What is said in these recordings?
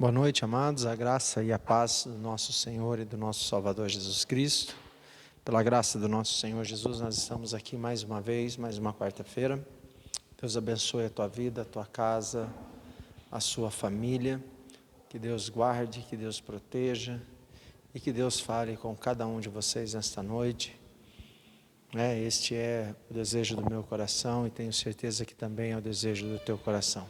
Boa noite, amados. A graça e a paz do nosso Senhor e do nosso Salvador Jesus Cristo. Pela graça do nosso Senhor Jesus, nós estamos aqui mais uma vez, mais uma quarta-feira. Deus abençoe a tua vida, a tua casa, a sua família. Que Deus guarde, que Deus proteja e que Deus fale com cada um de vocês nesta noite. Este é o desejo do meu coração e tenho certeza que também é o desejo do teu coração.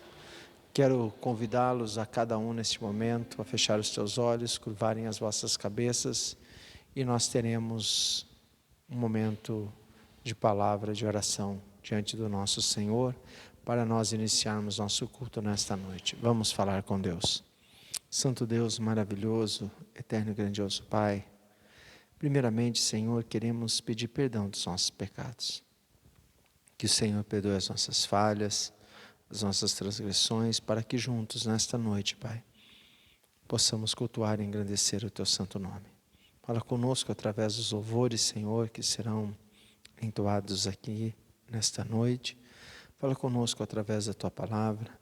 Quero convidá-los a cada um neste momento a fechar os teus olhos, curvarem as vossas cabeças e nós teremos um momento de palavra, de oração diante do nosso Senhor para nós iniciarmos nosso culto nesta noite. Vamos falar com Deus. Santo Deus maravilhoso, eterno e grandioso Pai, primeiramente, Senhor, queremos pedir perdão dos nossos pecados. Que o Senhor perdoe as nossas falhas, as nossas transgressões, para que juntos, nesta noite, Pai, possamos cultuar e engrandecer o Teu santo nome. Fala conosco através dos louvores, Senhor, que serão entoados aqui nesta noite. Fala conosco através da Tua palavra.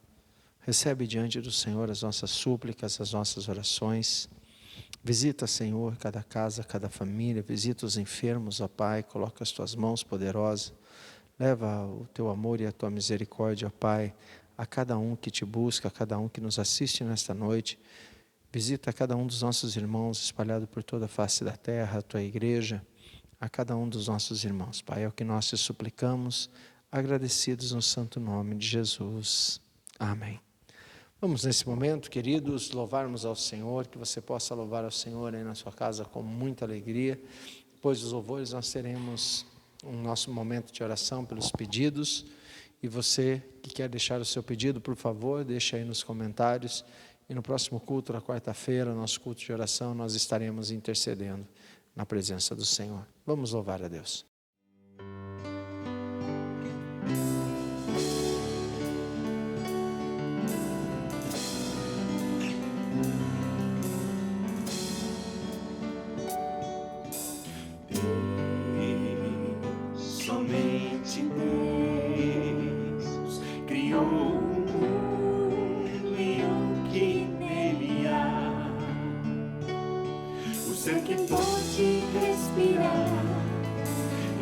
Recebe diante do Senhor as nossas súplicas, as nossas orações. Visita, Senhor, cada casa, cada família. Visita os enfermos, ó Pai. Coloca as Tuas mãos poderosas. Leva o Teu amor e a Tua misericórdia, ó Pai, a cada um que Te busca, a cada um que nos assiste nesta noite. Visita cada um dos nossos irmãos espalhado por toda a face da terra, a Tua igreja, a cada um dos nossos irmãos. Pai, é o que nós Te suplicamos, agradecidos no santo nome de Jesus. Amém. Vamos nesse momento, queridos, louvarmos ao Senhor, que você possa louvar ao Senhor aí na sua casa com muita alegria. Depois dos louvores nós teremos um nosso momento de oração pelos pedidos, e você que quer deixar o seu pedido, por favor, deixa aí nos comentários, e no próximo culto, na quarta-feira, nosso culto de oração, nós estaremos intercedendo na presença do Senhor. Vamos louvar a Deus.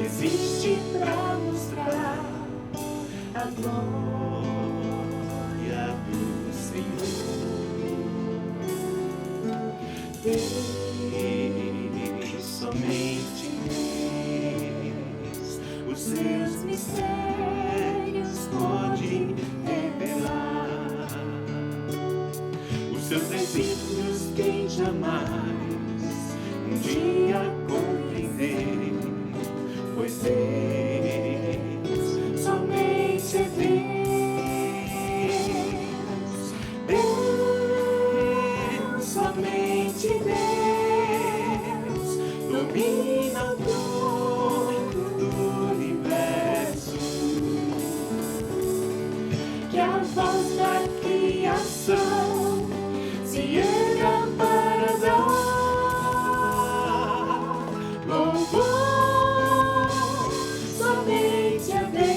Existe para mostrar a glória do Senhor. Deus, somente Deus, os seus mistérios pode revelar. Os seus desígnios quem jamais um dia compreender. Pois Deus, somente é Deus, somente Deus, domina todo o universo. Que a voz da criação se erga para dar louvor. Somente a Deus,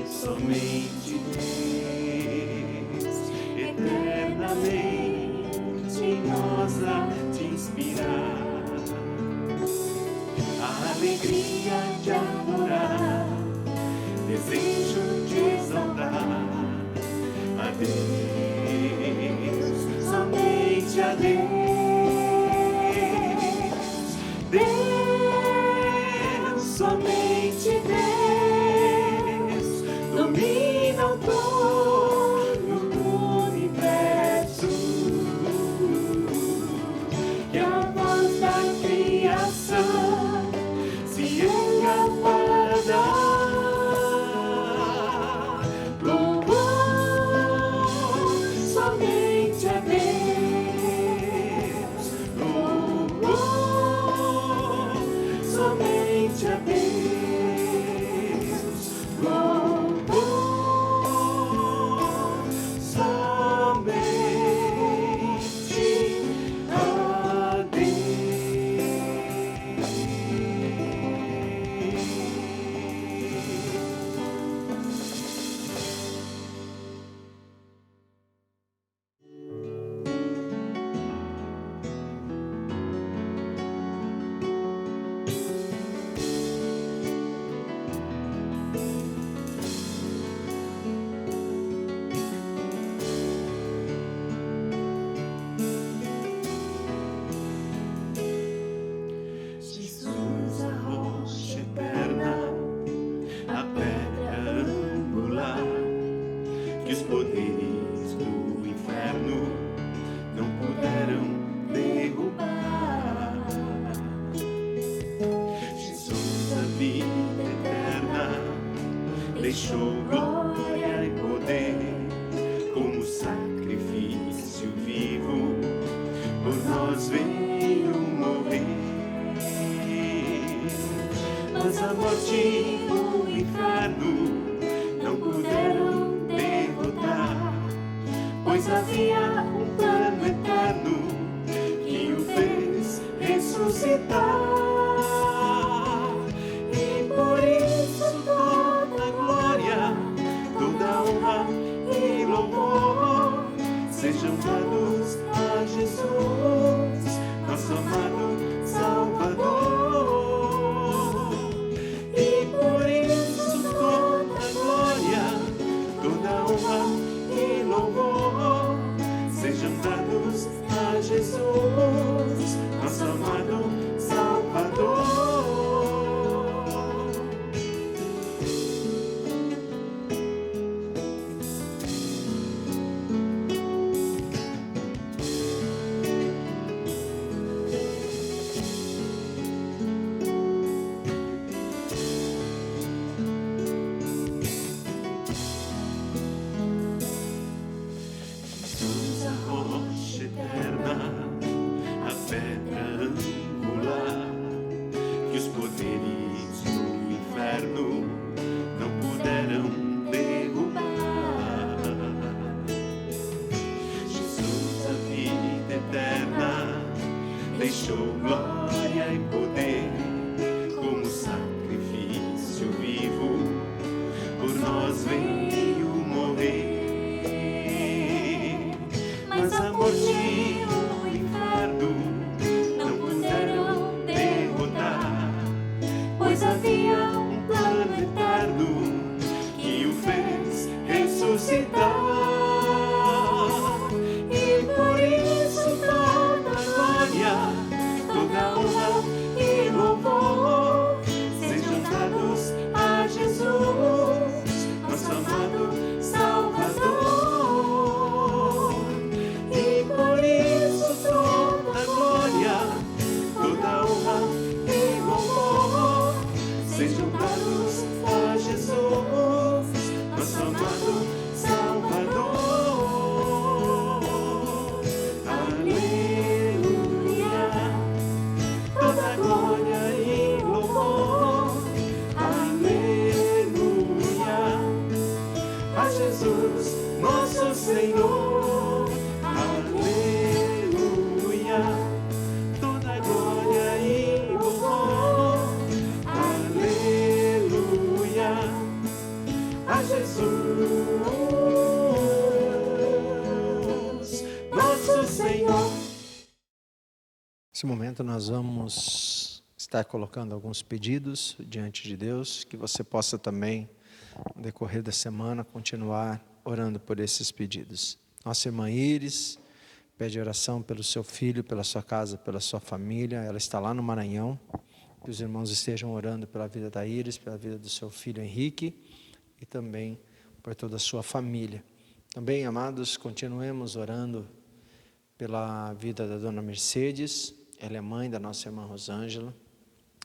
somente Deus, eternamente nós a te inspirar, a alegria de adorar, desejo de exaltar a Deus, somente a Deus. Deus, somente Deus, domina o trono do universo. Que a voz da criação se erga para dar louvor, somente a Deus, louvor. mas a morte e o inferno não puderam derrotar, pois havia um plano eterno que o fez ressuscitar. E por isso toda glória, toda honra e louvor sejam dados a Jesus, nosso amado Salvador. E por isso toda glória, toda honra e louvor sejam dados a Jesus, nosso amado Salvador. Jesus, a rocha eterna, a pedra angular, que os poderes do inferno não puderam derrubar. Jesus, a vida eterna, deixou glória e poder como sacrifício vivo, por nós veio morrer. Mas a morte e o inferno não puderam derrotar, pois havia um plano eterno que o fez ressuscitar. E por isso toda glória, toda honra e louvor sejam dados a Jesus, nosso amado Salvador. E por isso toda glória, toda honra e louvor sejam dados a Jesus, nosso amado Salvador. Aleluia, toda glória e louvor. Aleluia, a Jesus, nosso Senhor. Aleluia, toda glória e louvor. Aleluia, a Jesus, nosso Senhor. Nesse momento nós vamos estar colocando alguns pedidos diante de Deus, que você possa também, no decorrer da semana, continuar orando por esses pedidos. Nossa irmã Iris pede oração pelo seu filho, pela sua casa, pela sua família. Ela está lá no Maranhão. Que os irmãos estejam orando pela vida da Iris, pela vida do seu filho Henrique e também por toda a sua família. Também, amados, continuemos orando pela vida da dona Mercedes. Ela é mãe da nossa irmã Rosângela,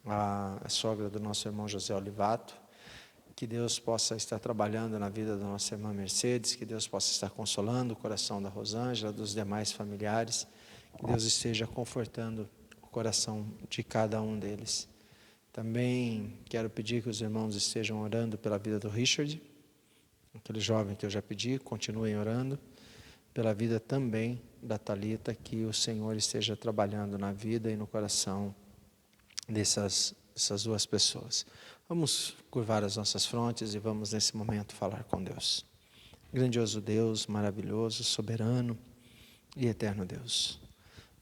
a sogra do nosso irmão José Olivato. Que Deus possa estar trabalhando na vida da nossa irmã Mercedes, que Deus possa estar consolando o coração da Rosângela, dos demais familiares, que Deus esteja confortando o coração de cada um deles. Também quero pedir que os irmãos estejam orando pela vida do Richard, aquele jovem que eu já pedi, continuem orando, pela vida também da Thalita, que o Senhor esteja trabalhando na vida e no coração dessas duas pessoas. Vamos curvar as nossas frontes e vamos nesse momento falar com Deus. Grandioso Deus, maravilhoso, soberano e eterno Deus.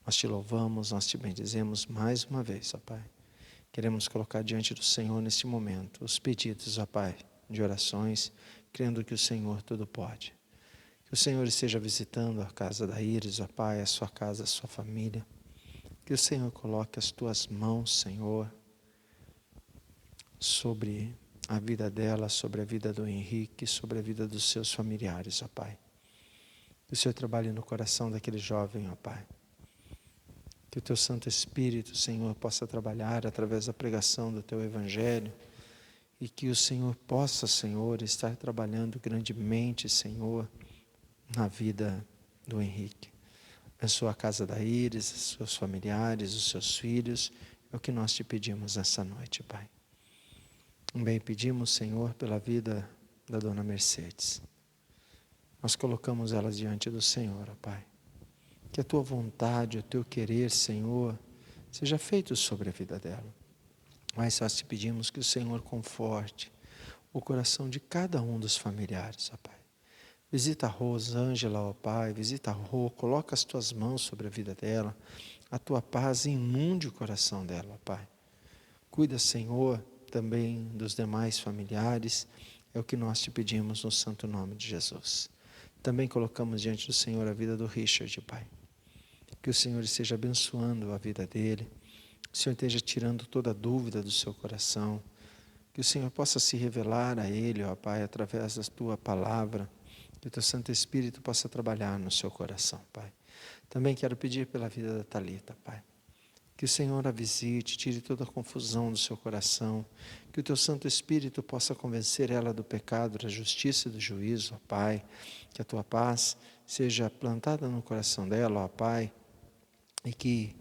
Nós te louvamos, nós te bendizemos mais uma vez, ó Pai. Queremos colocar diante do Senhor neste momento os pedidos, ó Pai, de orações, crendo que o Senhor tudo pode. Que o Senhor esteja visitando a casa da Iris, ó Pai, a sua casa, a sua família. Que o Senhor coloque as tuas mãos, Senhor, sobre a vida dela, sobre a vida do Henrique, sobre a vida dos seus familiares, ó Pai. Que o Senhor trabalhe no coração daquele jovem, ó Pai. Que o Teu Santo Espírito, Senhor, possa trabalhar através da pregação do Teu Evangelho e que o Senhor possa, Senhor, estar trabalhando grandemente, Senhor, na vida do Henrique. Abençoa a casa da Iris, os seus familiares, os seus filhos, é o que nós te pedimos essa noite, Pai. Também pedimos, Senhor, pela vida da dona Mercedes. Nós colocamos ela diante do Senhor, ó Pai. Que a tua vontade, o teu querer, Senhor, seja feito sobre a vida dela. Mas nós te pedimos que o Senhor conforte o coração de cada um dos familiares, ó Pai. Visita a Rosângela, ó Pai, visita a Rô, coloca as tuas mãos sobre a vida dela, a tua paz inunde o coração dela, ó Pai. Cuida, Senhor, também dos demais familiares, é o que nós te pedimos no santo nome de Jesus. Também colocamos diante do Senhor a vida do Richard, Pai. Que o Senhor esteja abençoando a vida dele, o Senhor esteja tirando toda dúvida do seu coração, que o Senhor possa se revelar a ele, ó Pai, através da tua palavra, que o teu Santo Espírito possa trabalhar no seu coração, Pai. Também quero pedir pela vida da Thalita, Pai. Que o Senhor a visite, tire toda a confusão do seu coração, que o teu Santo Espírito possa convencer ela do pecado, da justiça e do juízo, ó Pai, que a tua paz seja plantada no coração dela, ó Pai, e que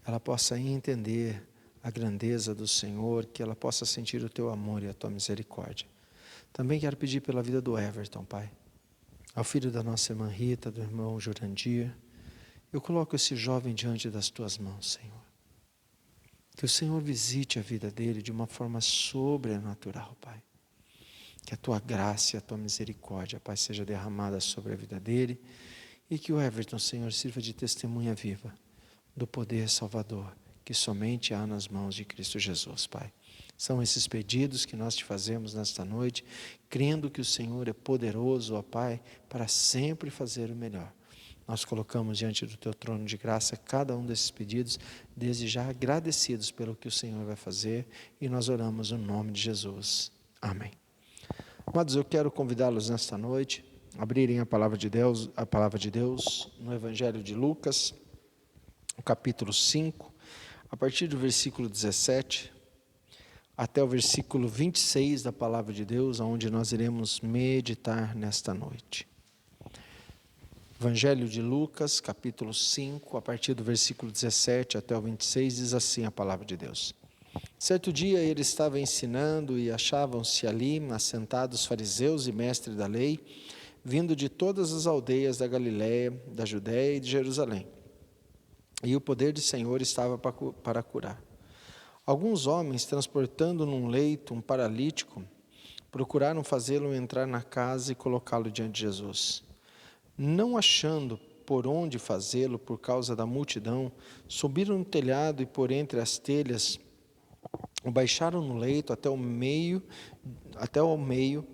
ela possa entender a grandeza do Senhor, que ela possa sentir o teu amor e a tua misericórdia. Também quero pedir pela vida do Everton, Pai, ao filho da nossa irmã Rita, do irmão Jurandir. Eu coloco esse jovem diante das tuas mãos, Senhor. Que o Senhor visite a vida dele de uma forma sobrenatural, Pai. Que a tua graça e a tua misericórdia, Pai, seja derramada sobre a vida dele e que o Everton, Senhor, sirva de testemunha viva do poder salvador que somente há nas mãos de Cristo Jesus, Pai. São esses pedidos que nós te fazemos nesta noite, crendo que o Senhor é poderoso, ó Pai, para sempre fazer o melhor. Nós colocamos diante do teu trono de graça cada um desses pedidos, desde já agradecidos pelo que o Senhor vai fazer, e nós oramos no nome de Jesus. Amém. Amados, eu quero convidá-los nesta noite a abrirem a palavra de Deus no Evangelho de Lucas, no capítulo 5, a partir do versículo 17 até o versículo 26 da palavra de Deus, onde nós iremos meditar nesta noite. Evangelho de Lucas, capítulo 5, a partir do versículo 17 até o 26, diz assim a palavra de Deus. Certo dia ele estava ensinando e achavam-se ali assentados fariseus e mestres da lei, vindo de todas as aldeias da Galiléia, da Judéia e de Jerusalém. E o poder do Senhor estava para curar. Alguns homens, transportando num leito um paralítico, procuraram fazê-lo entrar na casa e colocá-lo diante de Jesus. Não achando por onde fazê-lo por causa da multidão, subiram no telhado e por entre as telhas o baixaram no leito até o meio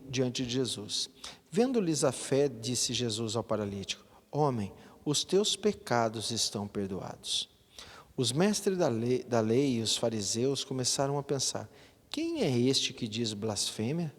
diante de Jesus. Vendo-lhes a fé, disse Jesus ao paralítico: Homem, os teus pecados estão perdoados. Os mestres da lei e os fariseus começaram a pensar: quem é este que diz blasfêmia?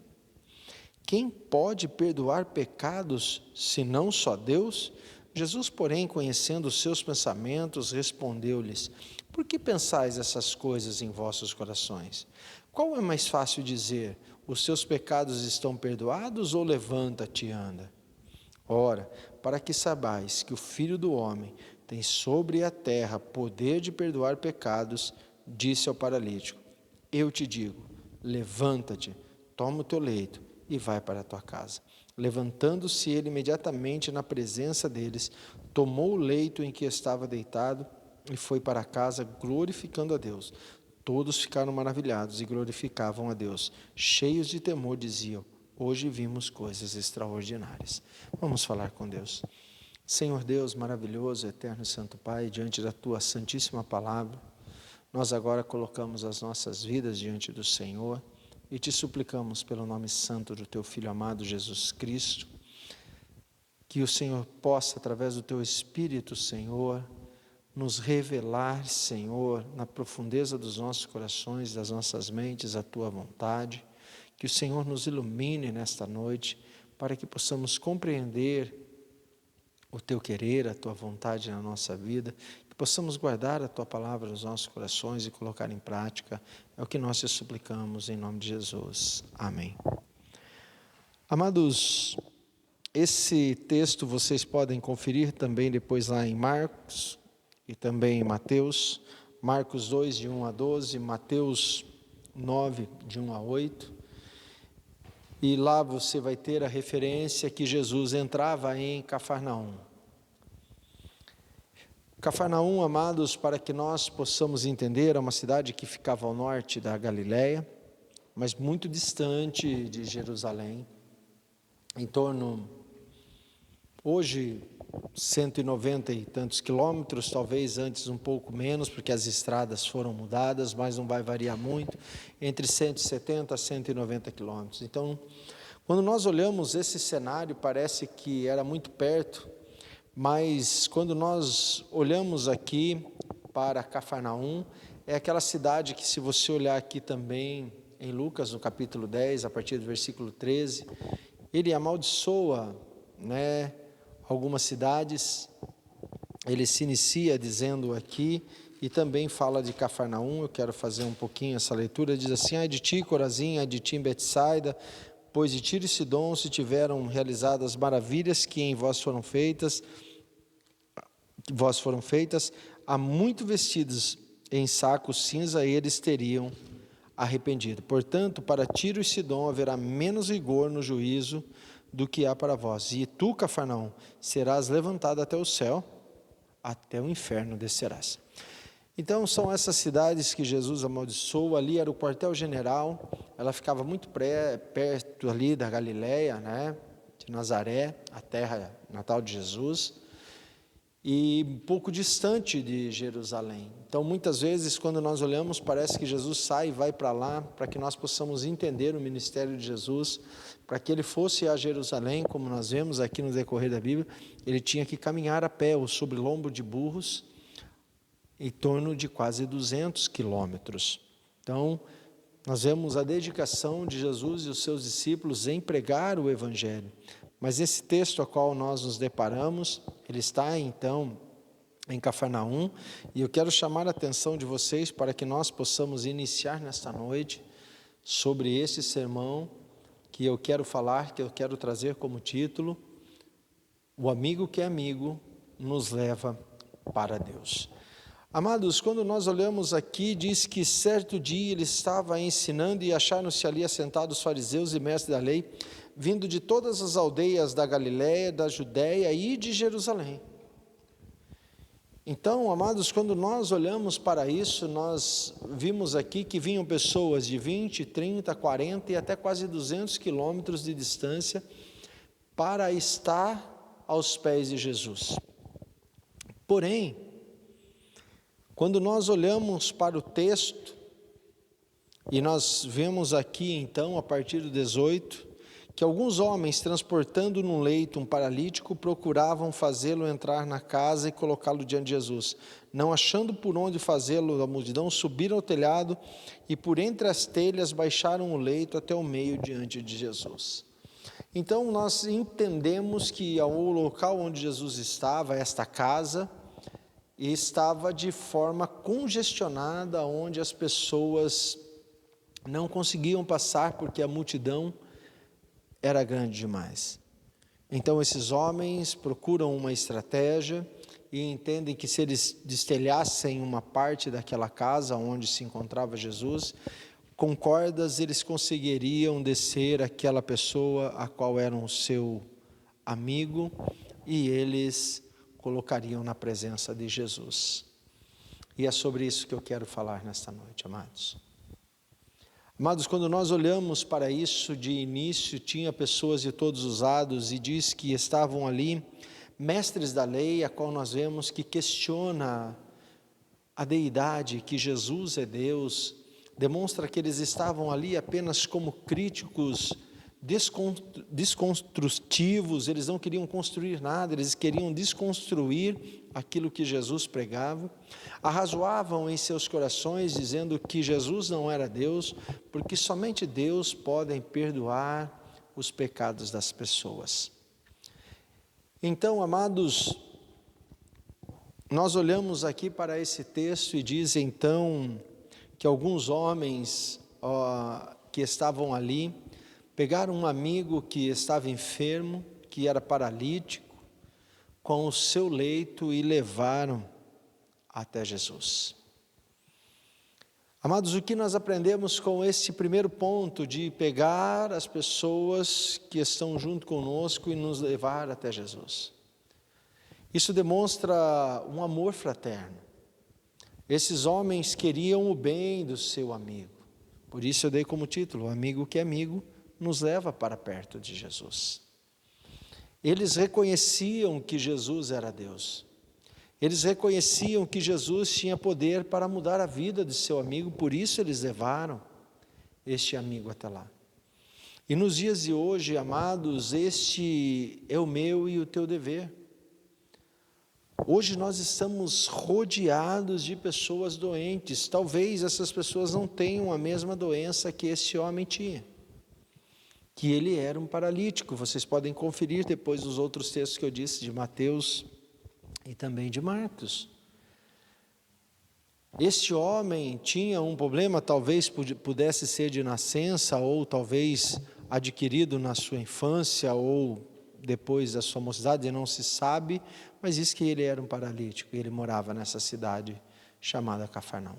Quem pode perdoar pecados, senão só Deus? Jesus, porém, conhecendo os seus pensamentos, respondeu-lhes: Por que pensais essas coisas em vossos corações? Qual é mais fácil dizer: os seus pecados estão perdoados, ou levanta-te e anda? Ora, para que saibais que o Filho do Homem tem sobre a terra poder de perdoar pecados, disse ao paralítico: Eu te digo, levanta-te, toma o teu leito e vai para a tua casa. Levantando-se ele imediatamente na presença deles, tomou o leito em que estava deitado e foi para casa glorificando a Deus. Todos ficaram maravilhados e glorificavam a Deus. Cheios de temor diziam: Hoje vimos coisas extraordinárias. Vamos falar com Deus. Senhor Deus maravilhoso, eterno e santo Pai, diante da tua santíssima palavra, nós agora colocamos as nossas vidas diante do Senhor e te suplicamos pelo nome santo do teu Filho amado Jesus Cristo, que o Senhor possa, através do teu Espírito, Senhor, nos revelar, Senhor, na profundeza dos nossos corações, das nossas mentes, a tua vontade, que o Senhor nos ilumine nesta noite, para que possamos compreender o teu querer, a tua vontade na nossa vida, que possamos guardar a tua palavra nos nossos corações e colocar em prática. É o que nós te suplicamos em nome de Jesus. Amém. Amados, esse texto vocês podem conferir também depois lá em Marcos e também em Mateus. Marcos 2, de 1 a 12, Mateus 9, de 1 a 8. E lá você vai ter a referência que Jesus entrava em Cafarnaum. Cafarnaum, amados, para que nós possamos entender, é uma cidade que ficava ao norte da Galileia, mas muito distante de Jerusalém, em torno, hoje, 190 e tantos quilômetros, talvez antes um pouco menos, porque as estradas foram mudadas, mas não vai variar muito, entre 170 a 190 quilômetros. Então, quando nós olhamos esse cenário, parece que era muito perto, mas quando nós olhamos aqui para Cafarnaum, é aquela cidade que, se você olhar aqui também em Lucas, no capítulo 10, a partir do versículo 13, ele amaldiçoa, algumas cidades. Ele se inicia dizendo aqui, e também fala de Cafarnaum. Eu quero fazer um pouquinho essa leitura. Diz assim: ai de ti, Corazim, ai de ti, Betsaida, pois de Tiro e Sidom se tiveram realizadas maravilhas que em vós foram feitas, há muito vestidos em saco cinza eles teriam arrependido. Portanto, para Tiro e Sidom haverá menos rigor no juízo do que há para vós. E tu, Cafarnaum, serás levantado até o céu, até o inferno descerás. Então, são essas cidades que Jesus amaldiçoou. Ali era o quartel-general, ela ficava muito perto ali da Galileia, de Nazaré, a terra natal de Jesus, e um pouco distante de Jerusalém. Então, muitas vezes, quando nós olhamos, parece que Jesus sai e vai para lá, para que nós possamos entender o ministério de Jesus. Para que ele fosse a Jerusalém, como nós vemos aqui no decorrer da Bíblia, ele tinha que caminhar a pé ou sobre lombo de burros, em torno de quase 200 quilômetros. Então, nós vemos a dedicação de Jesus e os seus discípulos em pregar o Evangelho. Mas esse texto a qual nós nos deparamos, ele está então em Cafarnaum, e eu quero chamar a atenção de vocês para que nós possamos iniciar nesta noite sobre esse sermão que eu quero falar, que eu quero trazer como título: o amigo que é amigo nos leva para Deus. Amados, quando nós olhamos aqui, diz que certo dia ele estava ensinando e acharam-se ali assentados os fariseus e mestres da lei, vindo de todas as aldeias da Galiléia, da Judéia e de Jerusalém. Então, amados, quando nós olhamos para isso, nós vimos aqui que vinham pessoas de 20, 30, 40 e até quase 200 quilômetros de distância para estar aos pés de Jesus. Porém, quando nós olhamos para o texto, e nós vemos aqui então, a partir do 18, que alguns homens, transportando num leito um paralítico, procuravam fazê-lo entrar na casa e colocá-lo diante de Jesus. Não achando por onde fazê-lo, a multidão subiram ao telhado e por entre as telhas baixaram o leito até o meio diante de Jesus. Então nós entendemos que o local onde Jesus estava, esta casa, estava de forma congestionada, onde as pessoas não conseguiam passar porque a multidão era grande demais. Então esses homens procuram uma estratégia e entendem que se eles destelhassem uma parte daquela casa onde se encontrava Jesus, com cordas eles conseguiriam descer aquela pessoa a qual era o seu amigo e eles colocariam na presença de Jesus. E é sobre isso que eu quero falar nesta noite, amados. Amados, quando nós olhamos para isso, de início tinha pessoas de todos os lados, e diz que estavam ali mestres da lei, a qual nós vemos que questiona a deidade, que Jesus é Deus, demonstra que eles estavam ali apenas como críticos desconstrutivos, eles não queriam construir nada, eles queriam desconstruir aquilo que Jesus pregava, arrazoavam em seus corações dizendo que Jesus não era Deus, porque somente Deus pode perdoar os pecados das pessoas. Então, amados, nós olhamos aqui para esse texto e diz então que alguns homens que estavam ali, pegaram um amigo que estava enfermo, que era paralítico, com o seu leito e levaram até Jesus. Amados, o que nós aprendemos com esse primeiro ponto de pegar as pessoas que estão junto conosco e nos levar até Jesus? Isso demonstra um amor fraterno. Esses homens queriam o bem do seu amigo. Por isso eu dei como título, amigo que é amigo, nos leva para perto de Jesus. Eles reconheciam que Jesus era Deus. Eles reconheciam que Jesus tinha poder para mudar a vida de seu amigo, por isso eles levaram este amigo até lá. E nos dias de hoje, amados, este é o meu e o teu dever. Hoje nós estamos rodeados de pessoas doentes. Talvez essas pessoas não tenham a mesma doença que esse homem tinha, que ele era um paralítico. Vocês podem conferir depois os outros textos que eu disse de Mateus e também de Marcos. Este homem tinha um problema, talvez pudesse ser de nascença, ou talvez adquirido na sua infância, ou depois da sua mocidade, não se sabe, mas diz que ele era um paralítico, e ele morava nessa cidade chamada Cafarnaum.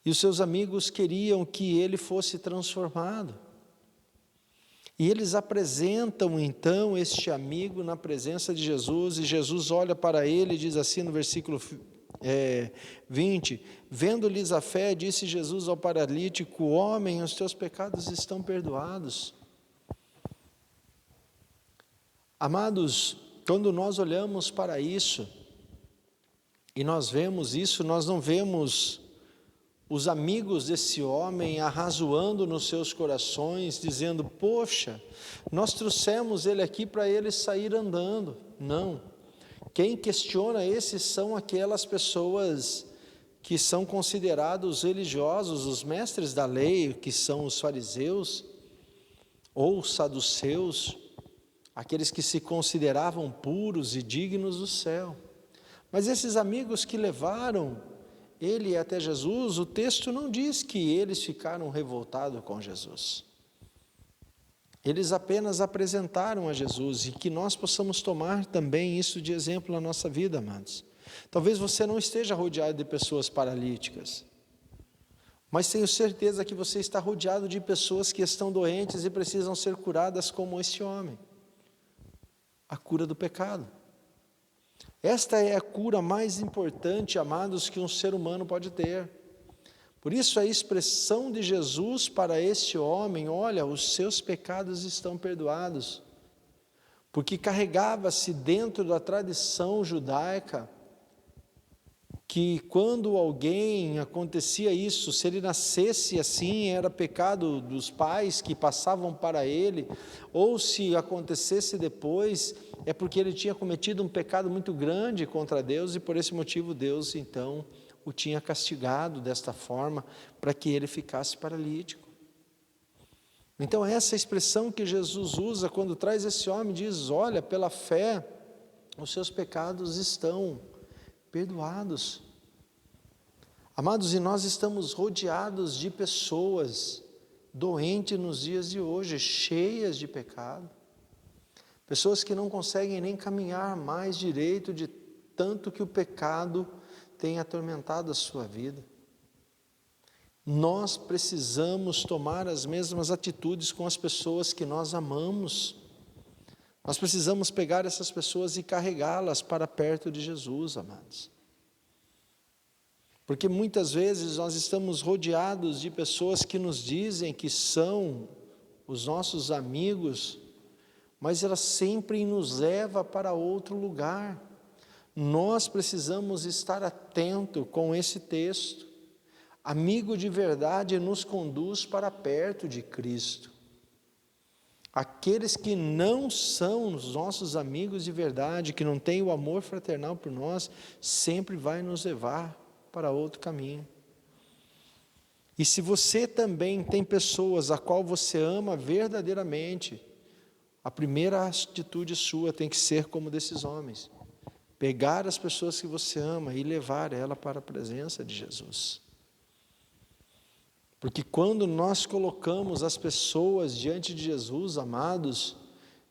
E os seus amigos queriam que ele fosse transformado. E eles apresentam então este amigo na presença de Jesus, e Jesus olha para ele e diz assim no versículo 20, vendo-lhes a fé, disse Jesus ao paralítico, homem, os teus pecados estão perdoados. Amados, quando nós olhamos para isso, e nós vemos isso, nós não vemos os amigos desse homem arrazoando nos seus corações, dizendo, poxa, nós trouxemos ele aqui para ele sair andando. Não. Quem questiona esses são aquelas pessoas que são considerados religiosos, os mestres da lei, que são os fariseus, ou os saduceus, aqueles que se consideravam puros e dignos do céu. Mas esses amigos que levaram ele até Jesus, o texto não diz que eles ficaram revoltados com Jesus. Eles apenas apresentaram a Jesus, e que nós possamos tomar também isso de exemplo na nossa vida, amados. Talvez você não esteja rodeado de pessoas paralíticas, mas tenho certeza que você está rodeado de pessoas que estão doentes e precisam ser curadas como esse homem. A cura do pecado. Esta é a cura mais importante, amados, que um ser humano pode ter. Por isso a expressão de Jesus para este homem, olha, os seus pecados estão perdoados. Porque carregava-se dentro da tradição judaica, que quando alguém acontecia isso, se ele nascesse assim, era pecado dos pais que passavam para ele, ou se acontecesse depois, é porque ele tinha cometido um pecado muito grande contra Deus, e por esse motivo Deus então o tinha castigado desta forma, para que ele ficasse paralítico. Então essa expressão que Jesus usa quando traz esse homem, diz, olha, pela fé, os seus pecados estão perdoados. Amados, e nós estamos rodeados de pessoas doentes nos dias de hoje, cheias de pecado. Pessoas que não conseguem nem caminhar mais direito de tanto que o pecado tem atormentado a sua vida. Nós precisamos tomar as mesmas atitudes com as pessoas que nós amamos. Nós precisamos pegar essas pessoas e carregá-las para perto de Jesus, amados. Porque muitas vezes nós estamos rodeados de pessoas que nos dizem que são os nossos amigos, mas ela sempre nos leva para outro lugar. Nós precisamos estar atento com esse texto. Amigo de verdade nos conduz para perto de Cristo. Aqueles que não são os nossos amigos de verdade, que não têm o amor fraternal por nós, sempre vai nos levar para outro caminho. E se você também tem pessoas a qual você ama verdadeiramente, a primeira atitude sua tem que ser como desses homens. Pegar as pessoas que você ama e levar ela para a presença de Jesus. Porque quando nós colocamos as pessoas diante de Jesus, amados,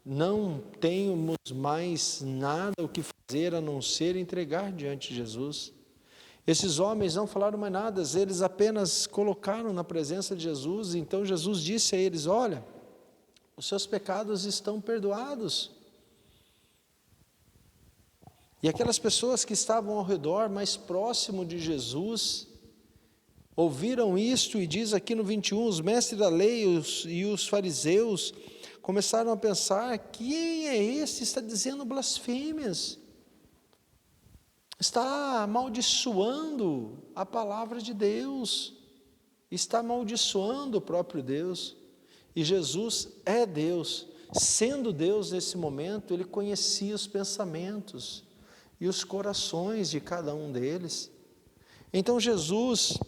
não temos mais nada o que fazer a não ser entregar diante de Jesus. Esses homens não falaram mais nada, eles apenas colocaram na presença de Jesus. Então Jesus disse a eles: olha, os seus pecados estão perdoados. E aquelas pessoas que estavam ao redor, mais próximo de Jesus, ouviram isto, e diz aqui no 21, os mestres da lei e os fariseus começaram a pensar: quem é esse que está dizendo blasfêmias? Está amaldiçoando a palavra de Deus, está amaldiçoando o próprio Deus. E Jesus é Deus, sendo Deus nesse momento, Ele conhecia os pensamentos e os corações de cada um deles. Então Jesus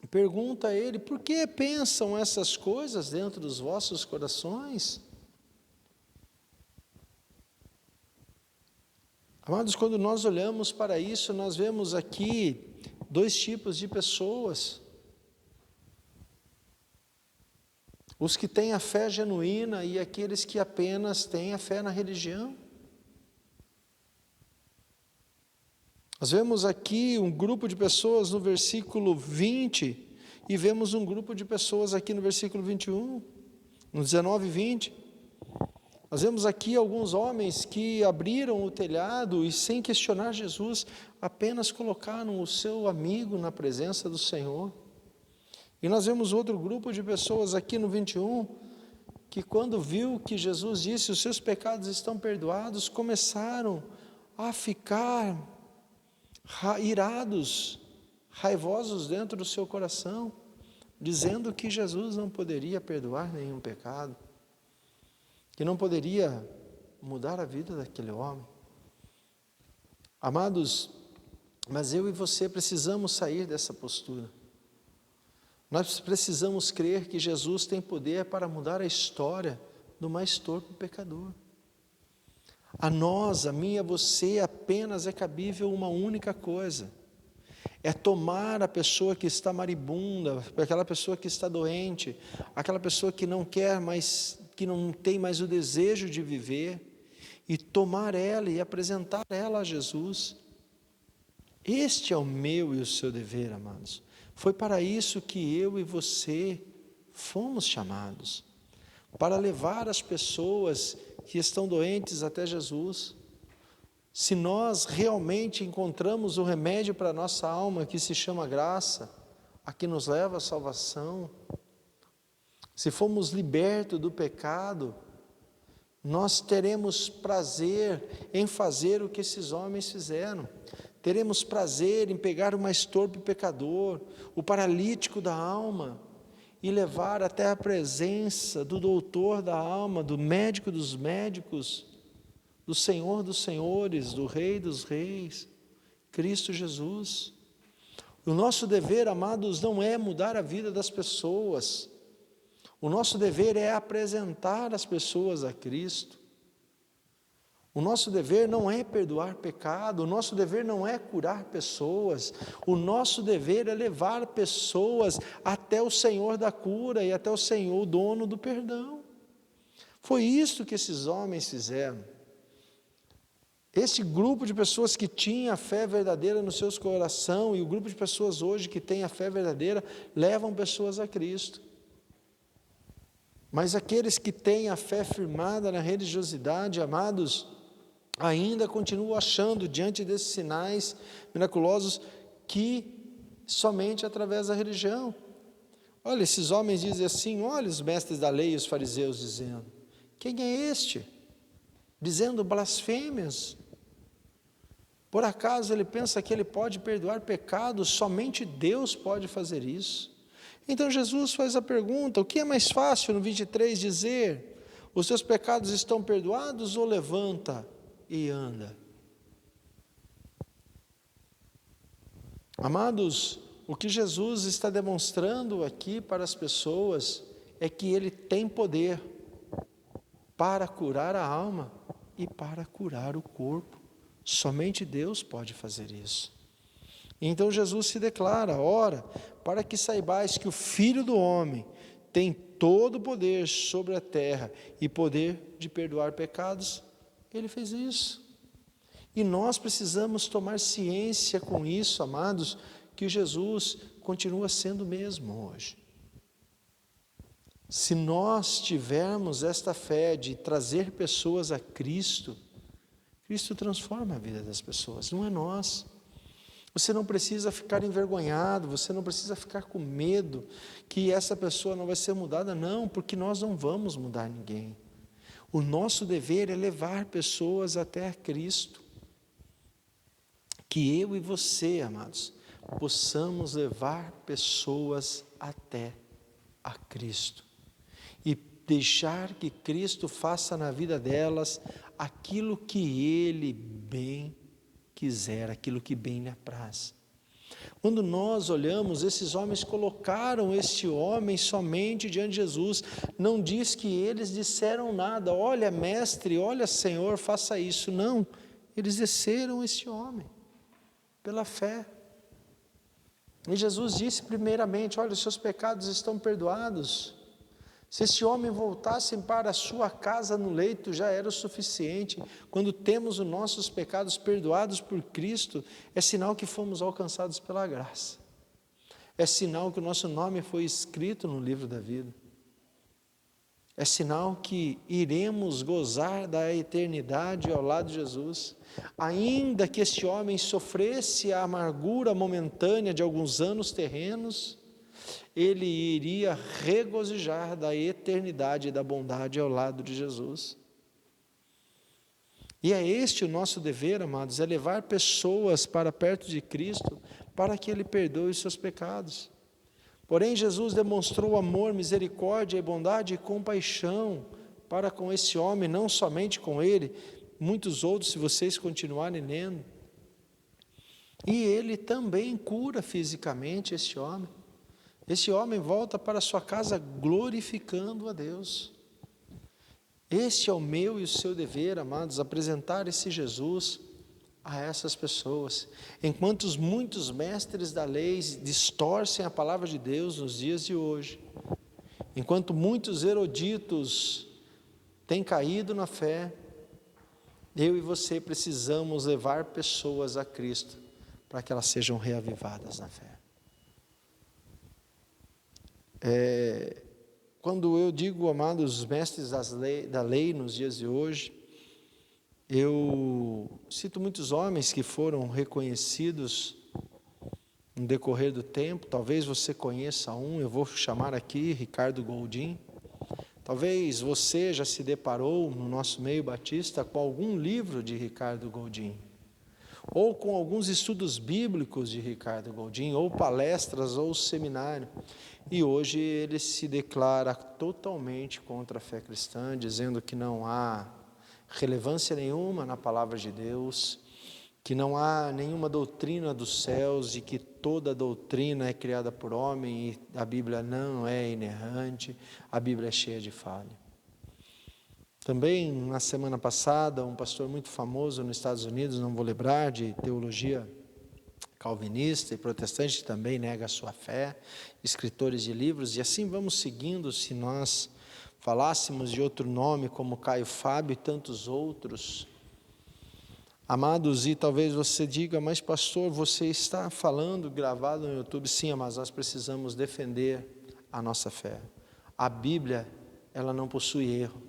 pergunta a ele: por que pensam essas coisas dentro dos vossos corações? Amados, quando nós olhamos para isso, nós vemos aqui dois tipos de pessoas: os que têm a fé genuína e aqueles que apenas têm a fé na religião. Nós vemos aqui um grupo de pessoas no versículo 20 e vemos um grupo de pessoas aqui no versículo 21, no 19 e 20. Nós vemos aqui alguns homens que abriram o telhado e, sem questionar Jesus, apenas colocaram o seu amigo na presença do Senhor. E nós vemos outro grupo de pessoas aqui no 21, que quando viu que Jesus disse: os seus pecados estão perdoados, começaram a ficar irados, raivosos dentro do seu coração, dizendo que Jesus não poderia perdoar nenhum pecado, que não poderia mudar a vida daquele homem. Amados, mas eu e você precisamos sair dessa postura. Nós precisamos crer que Jesus tem poder para mudar a história do mais torpe pecador. A nós, a mim e a você, apenas é cabível uma única coisa: é tomar a pessoa que está maribunda, aquela pessoa que está doente, aquela pessoa que não quer mais, que não tem mais o desejo de viver, e tomar ela e apresentar ela a Jesus. Este é o meu e o seu dever, amados. Foi para isso que eu e você fomos chamados, para levar as pessoas que estão doentes até Jesus. Se nós realmente encontramos o remédio para a nossa alma, que se chama graça, a que nos leva à salvação, se fomos libertos do pecado, nós teremos prazer em fazer o que esses homens fizeram. Teremos prazer em pegar o mais torpe pecador, o paralítico da alma, e levar até a presença do doutor da alma, do médico dos médicos, do Senhor dos senhores, do Rei dos reis, Cristo Jesus. O nosso dever, amados, não é mudar a vida das pessoas. O nosso dever é apresentar as pessoas a Cristo. O nosso dever não é perdoar pecado, o nosso dever não é curar pessoas, o nosso dever é levar pessoas até o Senhor da cura e até o Senhor, o dono do perdão. Foi isso que esses homens fizeram. Este grupo de pessoas que tinha a fé verdadeira no seu coração, e o grupo de pessoas hoje que tem a fé verdadeira, levam pessoas a Cristo. Mas aqueles que têm a fé firmada na religiosidade, amados, ainda continuam achando, diante desses sinais miraculosos, que somente através da religião. Olha, esses homens dizem assim: olha os mestres da lei e os fariseus dizendo. Quem é este? Dizendo blasfêmias. Por acaso ele pensa que ele pode perdoar pecados? Somente Deus pode fazer isso. Então Jesus faz a pergunta: o que é mais fácil no 23 dizer: os seus pecados estão perdoados, ou levanta e anda? Amados, o que Jesus está demonstrando aqui para as pessoas é que Ele tem poder para curar a alma e para curar o corpo. Somente Deus pode fazer isso. Então Jesus se declara: ora, para que saibais que o Filho do Homem tem todo o poder sobre a terra e poder de perdoar pecados, Ele fez isso. E nós precisamos tomar ciência com isso, amados, que Jesus continua sendo o mesmo hoje. Se nós tivermos esta fé de trazer pessoas a Cristo, Cristo transforma a vida das pessoas, não é nós. Você não precisa ficar envergonhado, você não precisa ficar com medo que essa pessoa não vai ser mudada, não, porque nós não vamos mudar ninguém. O nosso dever é levar pessoas até a Cristo. Que eu e você, amados, possamos levar pessoas até a Cristo e deixar que Cristo faça na vida delas aquilo que Ele bem quiser, aquilo que bem lhe apraz. Quando nós olhamos, esses homens colocaram este homem somente diante de Jesus, não diz que eles disseram nada, olha mestre, olha Senhor, faça isso, não, eles desceram este homem, pela fé. E Jesus disse primeiramente, olha, os seus pecados estão perdoados. Se esse homem voltasse para a sua casa no leito, já era o suficiente. Quando temos os nossos pecados perdoados por Cristo, é sinal que fomos alcançados pela graça. É sinal que o nosso nome foi escrito no livro da vida. É sinal que iremos gozar da eternidade ao lado de Jesus. Ainda que este homem sofresse a amargura momentânea de alguns anos terrenos, ele iria regozijar da eternidade e da bondade ao lado de Jesus. E é este o nosso dever, amados, é levar pessoas para perto de Cristo, para que Ele perdoe os seus pecados. Porém, Jesus demonstrou amor, misericórdia, bondade e compaixão para com esse homem, não somente com ele, muitos outros, se vocês continuarem lendo. E Ele também cura fisicamente esse homem. Esse homem volta para sua casa glorificando a Deus. Este é o meu e o seu dever, amados, apresentar esse Jesus a essas pessoas. Enquanto muitos mestres da lei distorcem a palavra de Deus nos dias de hoje, enquanto muitos eruditos têm caído na fé, eu e você precisamos levar pessoas a Cristo para que elas sejam reavivadas na fé. Quando eu digo, amados, os mestres da lei nos dias de hoje, eu cito muitos homens que foram reconhecidos no decorrer do tempo. Talvez você conheça um, eu vou chamar aqui Ricardo Goldin. Talvez você já se deparou no nosso meio batista com algum livro de Ricardo Goldin, ou com alguns estudos bíblicos de Ricardo Goldin, ou palestras, ou seminário. E hoje ele se declara totalmente contra a fé cristã, dizendo que não há relevância nenhuma na palavra de Deus, que não há nenhuma doutrina dos céus e que toda doutrina é criada por homem e a Bíblia não é inerrante, a Bíblia é cheia de falha. Também, na semana passada, um pastor muito famoso nos Estados Unidos, não vou lembrar, de teologia calvinista e protestante, também nega a sua fé, escritores de livros, e assim vamos seguindo. Se nós falássemos de outro nome, como Caio Fábio e tantos outros, amados, e talvez você diga, mas pastor, você está falando, gravado no YouTube, sim, mas nós precisamos defender a nossa fé. A Bíblia, ela não possui erro.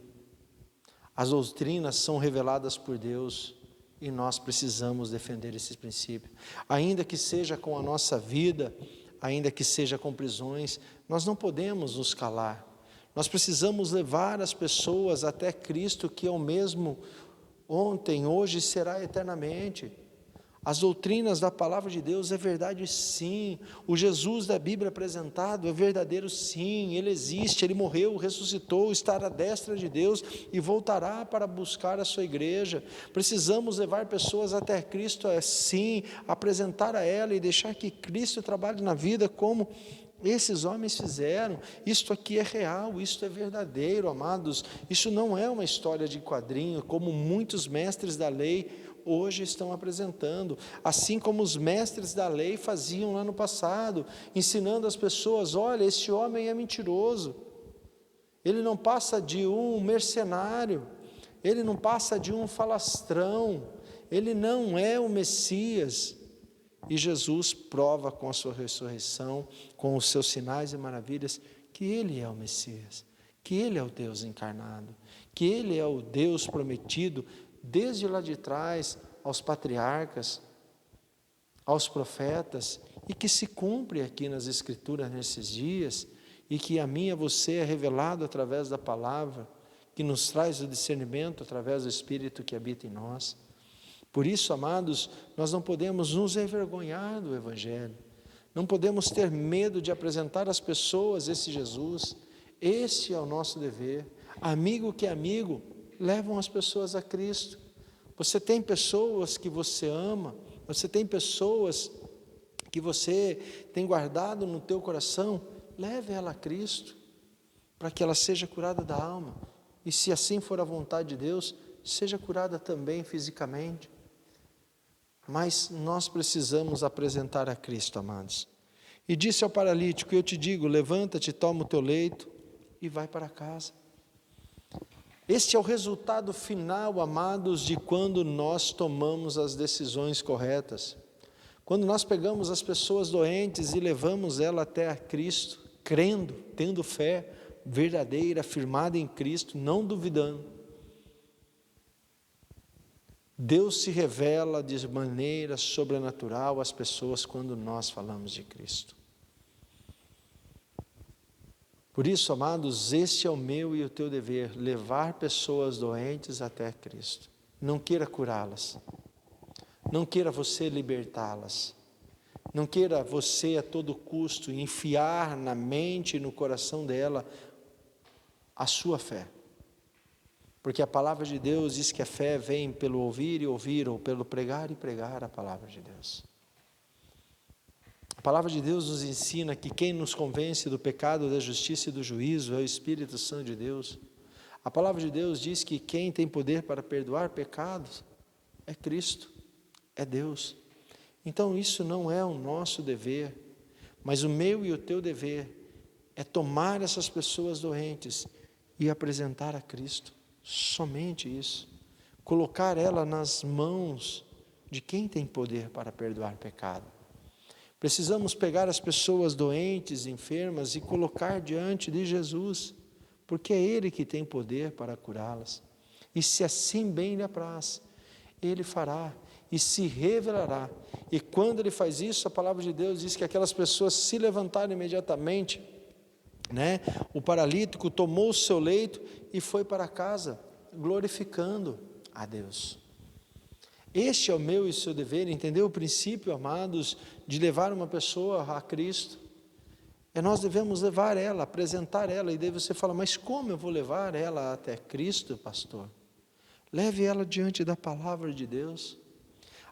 As doutrinas são reveladas por Deus e nós precisamos defender esses princípios. Ainda que seja com a nossa vida, ainda que seja com prisões, nós não podemos nos calar. Nós precisamos levar as pessoas até Cristo, que é o mesmo ontem, hoje e será eternamente. As doutrinas da palavra de Deus é verdade, sim. O Jesus da Bíblia apresentado é verdadeiro, sim. Ele existe, Ele morreu, ressuscitou, está à destra de Deus e voltará para buscar a sua igreja. Precisamos levar pessoas até Cristo, sim, apresentar a ela e deixar que Cristo trabalhe na vida como esses homens fizeram. Isto aqui é real, isto é verdadeiro, amados. Isso não é uma história de quadrinho, como muitos mestres da lei hoje estão apresentando, assim como os mestres da lei faziam lá no passado, ensinando as pessoas, olha, esse homem é mentiroso, ele não passa de um mercenário, ele não passa de um falastrão, ele não é o Messias. E Jesus prova com a sua ressurreição, com os seus sinais e maravilhas, que ele é o Messias, que ele é o Deus encarnado, que ele é o Deus prometido desde lá de trás aos patriarcas, aos profetas, e que se cumpre aqui nas Escrituras nesses dias, e que a mim e a você é revelado através da palavra, que nos traz o discernimento através do Espírito que habita em nós. Por isso, amados, nós não podemos nos envergonhar do Evangelho, não podemos ter medo de apresentar às pessoas esse Jesus. Esse é o nosso dever. Amigo que é amigo, levam as pessoas a Cristo. Você tem pessoas que você ama, você tem pessoas que você tem guardado no teu coração, leve ela a Cristo, para que ela seja curada da alma, e se assim for a vontade de Deus, seja curada também fisicamente. Mas nós precisamos apresentar a Cristo, amados. E disse ao paralítico: eu te digo, levanta-te, toma o teu leito e vai para casa. Este é o resultado final, amados, de quando nós tomamos as decisões corretas. Quando nós pegamos as pessoas doentes e levamos ela até a Cristo, crendo, tendo fé verdadeira, firmada em Cristo, não duvidando. Deus se revela de maneira sobrenatural às pessoas quando nós falamos de Cristo. Por isso, amados, este é o meu e o teu dever, levar pessoas doentes até Cristo. Não queira curá-las, não queira você libertá-las, não queira você a todo custo enfiar na mente e no coração dela a sua fé. Porque a palavra de Deus diz que a fé vem pelo ouvir e ouvir, ou pelo pregar e pregar a palavra de Deus. A palavra de Deus nos ensina que quem nos convence do pecado, da justiça e do juízo é o Espírito Santo de Deus. A palavra de Deus diz que quem tem poder para perdoar pecados é Cristo, é Deus. Então isso não é o nosso dever, mas o meu e o teu dever é tomar essas pessoas doentes e apresentar a Cristo. Somente isso, colocar ela nas mãos de quem tem poder para perdoar pecado. Precisamos pegar as pessoas doentes, enfermas e colocar diante de Jesus, porque é Ele que tem poder para curá-las. E se assim bem lhe apraz, Ele fará e se revelará. E quando Ele faz isso, a palavra de Deus diz que aquelas pessoas se levantaram imediatamente, o paralítico tomou o seu leito e foi para casa, glorificando a Deus. Este é o meu e o seu dever, entendeu o princípio, amados, de levar uma pessoa a Cristo? Nós devemos levar ela, apresentar ela, e daí você fala, mas como eu vou levar ela até Cristo, pastor? Leve ela diante da palavra de Deus,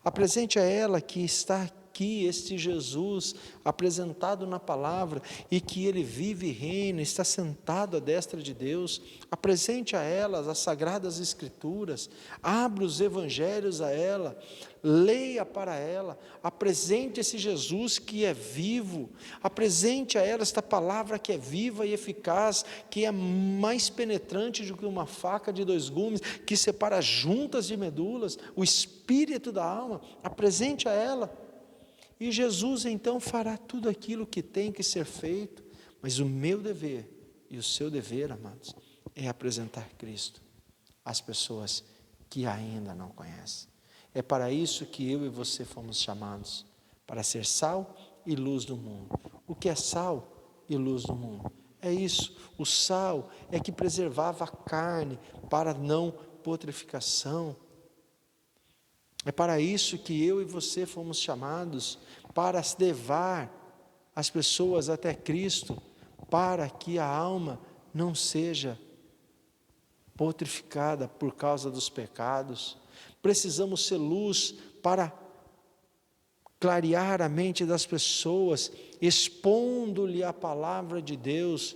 apresente a ela que está aqui este Jesus apresentado na palavra e que Ele vive e reina, está sentado à destra de Deus. Apresente a elas as sagradas escrituras, abra os evangelhos a ela, leia para ela, apresente esse Jesus que é vivo, apresente a ela esta palavra que é viva e eficaz, que é mais penetrante do que uma faca de 2 gumes, que separa juntas de medulas, o espírito da alma. Apresente a ela. E Jesus então fará tudo aquilo que tem que ser feito, mas o meu dever e o seu dever, amados, é apresentar Cristo às pessoas que ainda não conhecem. É para isso que eu e você fomos chamados, para ser sal e luz do mundo. O que é sal e luz do mundo? É isso, o sal é que preservava a carne para não putrefação. É para isso que eu e você fomos chamados, para levar as pessoas até Cristo, para que a alma não seja putrificada por causa dos pecados. Precisamos ser luz para clarear a mente das pessoas, expondo-lhe a palavra de Deus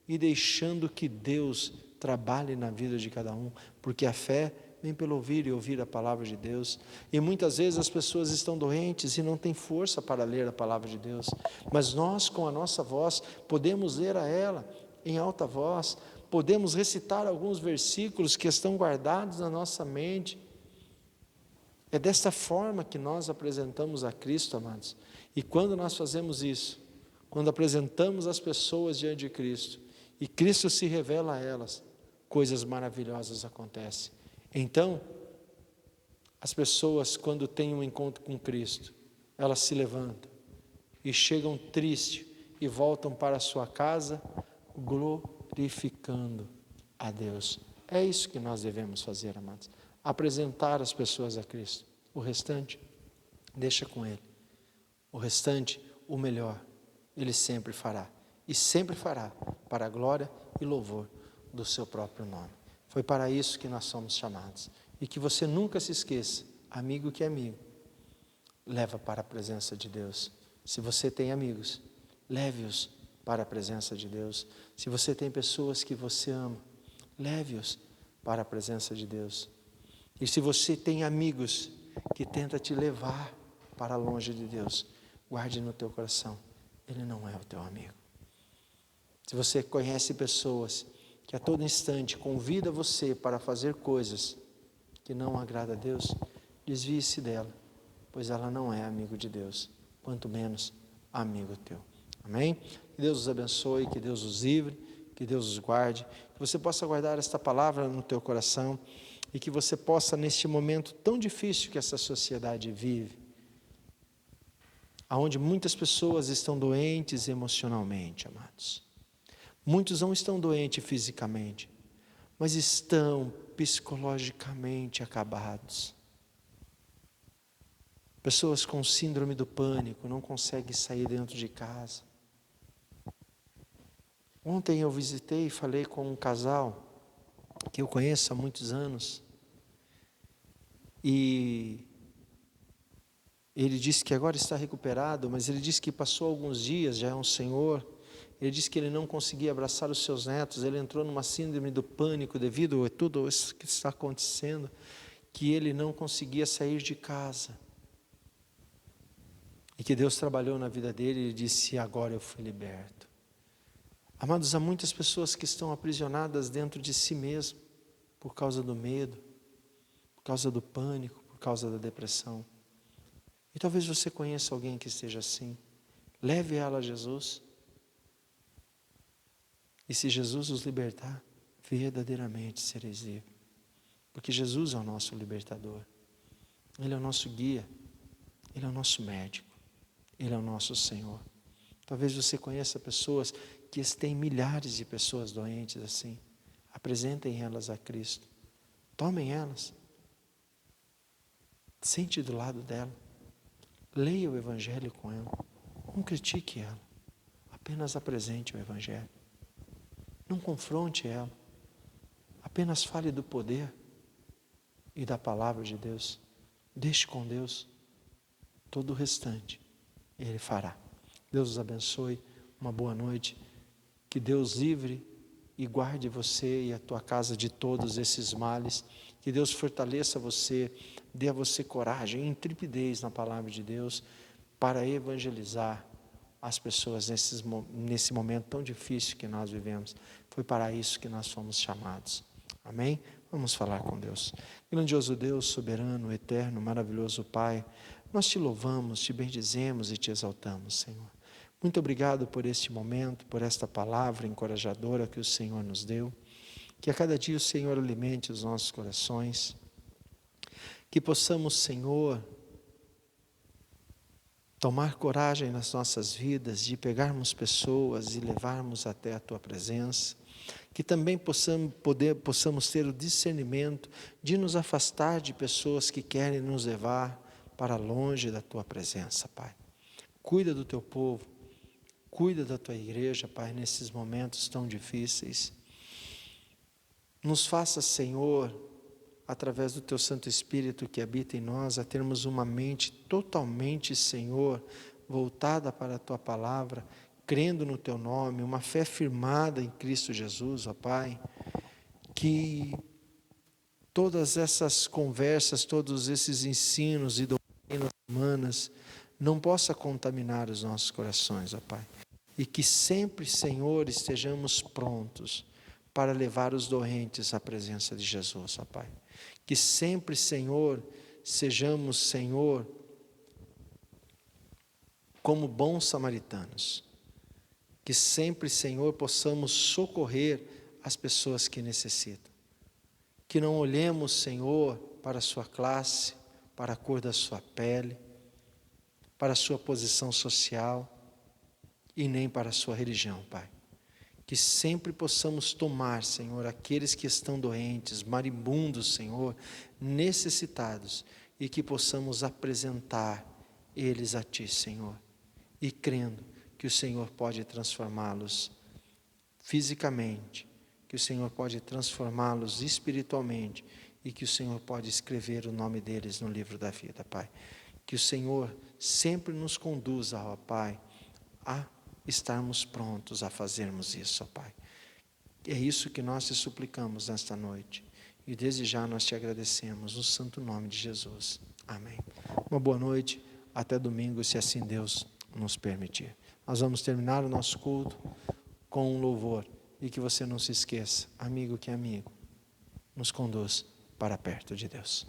e deixando que Deus trabalhe na vida de cada um, porque a fé vem pelo ouvir e ouvir a palavra de Deus. E muitas vezes as pessoas estão doentes e não têm força para ler a palavra de Deus, mas nós com a nossa voz podemos ler a ela em alta voz, podemos recitar alguns versículos que estão guardados na nossa mente, É desta forma que nós apresentamos a Cristo, amados. E quando nós fazemos isso, quando apresentamos as pessoas diante de Cristo, e Cristo se revela a elas, coisas maravilhosas acontecem. Então, as pessoas, quando têm um encontro com Cristo, elas se levantam e chegam tristes e voltam para a sua casa glorificando a Deus. É isso que nós devemos fazer, amados. Apresentar as pessoas a Cristo. O restante, deixa com Ele. O restante, o melhor, Ele sempre fará. E sempre fará para a glória e louvor do seu próprio nome. Foi para isso que nós somos chamados. E que você nunca se esqueça, amigo que é amigo, leva para a presença de Deus. Se você tem amigos, leve-os para a presença de Deus. Se você tem pessoas que você ama, leve-os para a presença de Deus. E se você tem amigos que tentam te levar para longe de Deus, guarde no teu coração, ele não é o teu amigo. Se você conhece pessoas que a todo instante convida você para fazer coisas que não agrada a Deus, desvie-se dela, pois ela não é amigo de Deus, quanto menos amigo teu. Amém? Que Deus os abençoe, que Deus os livre, que Deus os guarde, que você possa guardar esta palavra no teu coração e que você possa, neste momento tão difícil que essa sociedade vive, aonde muitas pessoas estão doentes emocionalmente, amados. Muitos não estão doentes fisicamente, mas estão psicologicamente acabados. Pessoas com síndrome do pânico não conseguem sair dentro de casa. Ontem eu visitei e falei com um casal que eu conheço há muitos anos. E ele disse que agora está recuperado, mas ele disse que passou alguns dias, já é um senhor. Ele disse que ele não conseguia abraçar os seus netos, ele entrou numa síndrome do pânico devido a tudo isso que está acontecendo, que ele não conseguia sair de casa. E que Deus trabalhou na vida dele e ele disse, agora eu fui liberto. Amados, há muitas pessoas que estão aprisionadas dentro de si mesmo, por causa do medo, por causa do pânico, por causa da depressão. E talvez você conheça alguém que esteja assim. Leve ela a Jesus. E se Jesus os libertar, verdadeiramente sereis livres. Porque Jesus é o nosso libertador. Ele é o nosso guia. Ele é o nosso médico. Ele é o nosso Senhor. Talvez você conheça pessoas que têm milhares de pessoas doentes assim. Apresentem elas a Cristo. Tomem elas. Sente do lado dela. Leia o Evangelho com ela. Não critique ela. Apenas apresente o Evangelho. Não confronte ela. Apenas fale do poder e da palavra de Deus. Deixe com Deus. Todo o restante Ele fará. Deus os abençoe. Uma boa noite. Que Deus livre e guarde você e a tua casa de todos esses males. Que Deus fortaleça você, dê a você coragem e intrepidez na palavra de Deus para evangelizar as pessoas nesse momento tão difícil que nós vivemos. Foi para isso que nós fomos chamados. Amém? Vamos falar com Deus. Grandioso Deus, soberano, eterno, maravilhoso Pai, nós te louvamos, te bendizemos e te exaltamos, Senhor. Muito obrigado por este momento, por esta palavra encorajadora que o Senhor nos deu. Que a cada dia o Senhor alimente os nossos corações. Que possamos, Senhor, tomar coragem nas nossas vidas de pegarmos pessoas e levarmos até a Tua presença. Que também possamos ter o discernimento de nos afastar de pessoas que querem nos levar para longe da Tua presença, Pai. Cuida do Teu povo, cuida da Tua igreja, Pai, nesses momentos tão difíceis. Nos faça, Senhor, através do Teu Santo Espírito que habita em nós, a termos uma mente totalmente, Senhor, voltada para a Tua palavra, crendo no Teu nome, uma fé firmada em Cristo Jesus, ó Pai, que todas essas conversas, todos esses ensinos e doutrinas humanas não possa contaminar os nossos corações, ó Pai, e que sempre, Senhor, estejamos prontos para levar os doentes à presença de Jesus, ó Pai. Que sempre, Senhor, sejamos, Senhor, como bons samaritanos, que sempre, Senhor, possamos socorrer as pessoas que necessitam, que não olhemos, Senhor, para a sua classe, para a cor da sua pele, para a sua posição social e nem para a sua religião, Pai. Que sempre possamos tomar, Senhor, aqueles que estão doentes, moribundos, Senhor, necessitados, e que possamos apresentar eles a Ti, Senhor, e crendo que o Senhor pode transformá-los fisicamente, que o Senhor pode transformá-los espiritualmente, e que o Senhor pode escrever o nome deles no livro da vida, Pai. Que o Senhor sempre nos conduza, ó Pai, a estarmos prontos a fazermos isso, ó Pai. É isso que nós te suplicamos nesta noite. E desde já nós te agradecemos, no santo nome de Jesus. Amém. Uma boa noite, até domingo, se assim Deus nos permitir. Nós vamos terminar o nosso culto com um louvor. E que você não se esqueça, amigo que é amigo, nos conduz para perto de Deus.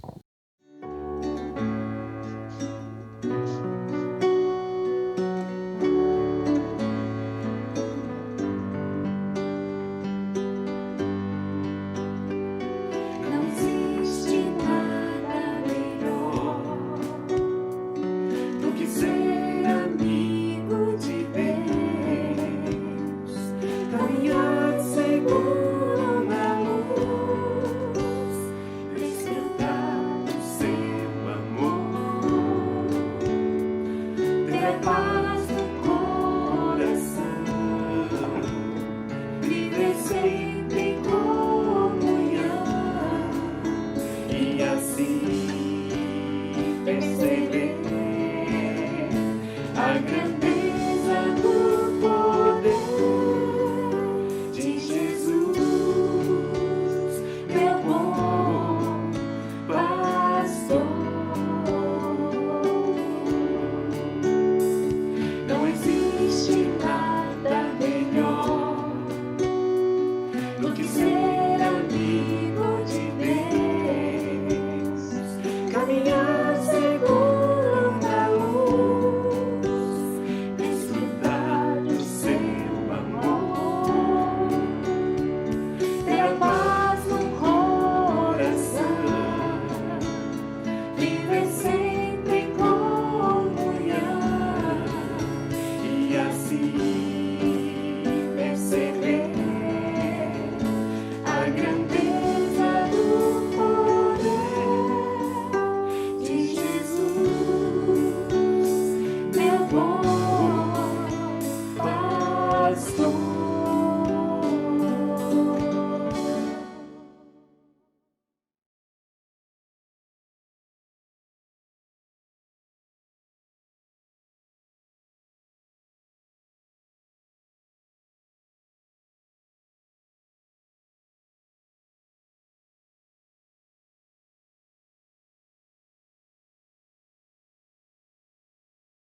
Pastor.